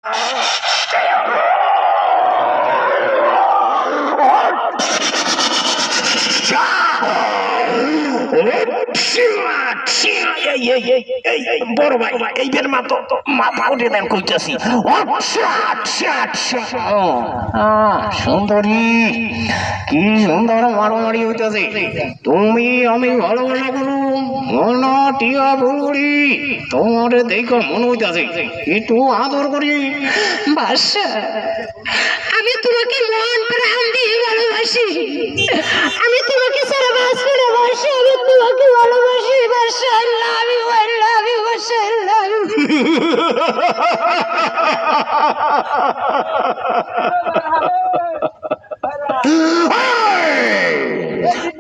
বড় ভাই এইবার মাথা উঠে দেন কইতেছি। সুন্দরী, কি সুন্দর মারামারি হইতেছে। তুমি আমি ভালোবাসা করু মনা টিয়া বুড়ি, তোমার দেখো মনে হইতেছে একটু আদর করি। বাসা, আমি তোমাকে মন প্রাণ দিয়ে ভালোবাসি। আমি তোমাকে সারা বাঁচবো না বাসা। আমি তোমাকে ভালোবাসি বাসা। I love you, I love you বাসা, I love you।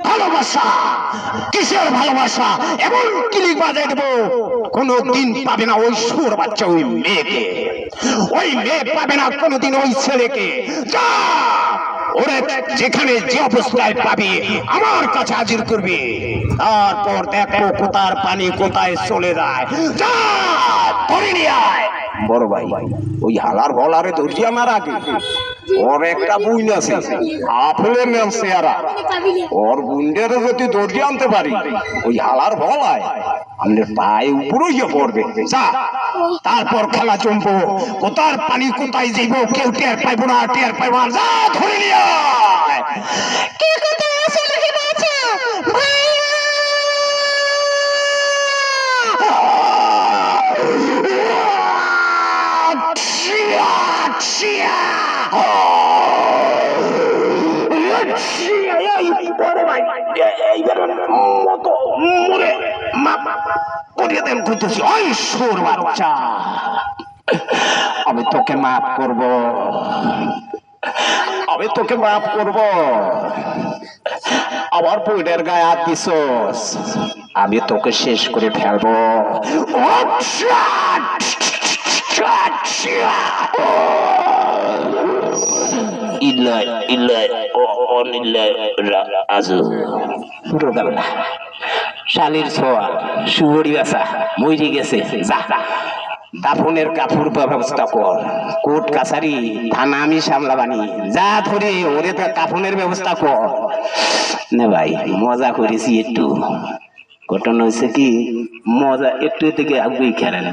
ভালোবাসা কিসের ভালোবাসা? এমন ক্লিক বাজাই দেবো কোনদিন পাবে না ওই সুর বাচ্চা ওই মেয়েকে। ওই মেয়ে পাবে না কোনদিন ওই ছেলেকে। যা ওরে যেখানে যে অবস্থায় পাবি আমার কাছে হাজির করবি, তারপর দেখো কোথার পানি কোথায় চলে যায়। যা ধরে নিয়ে আয়। বড় ভাই ওই হালার বলারে ধরছি আমার আগে। ওর একটা বুইন আছে আপেলের নাম চেয়ারা। ওর বুইন্ডের যদি দর্জি আনতে পারি ওই হালার বলায় আমাদের পায়ে উপরে গিয়ে পড়বে। যা তারপর খেলা চমবো, কোথার পানি কোথায় যাইব কেউ টের পাইবো না, টের পাইবো না। যা ধরে নিয়ে আয়। কে কোথায় আছে আমাকে বাঁচাও ভাইয়া। আমি তোকে মাফ করব, আমি তোকে মাফ করব। আমার বইনের গায়ে হাত দিছস, আমি তোকে শেষ করে ফেলবো। শালির ছোয়া সুবড়ি বাসা মরে গেছে। যা দাফনের কাপড় ব্যবস্থা কর। কোর্ট কাছারি থানা আমি সামলাবানি। যা ধরে ওরে তো কাফনের ব্যবস্থা কর। না ভাই মজা করেছি একটু, ঘটনা হয়েছে কি মজা একটু থেকে আগুই খেলেন।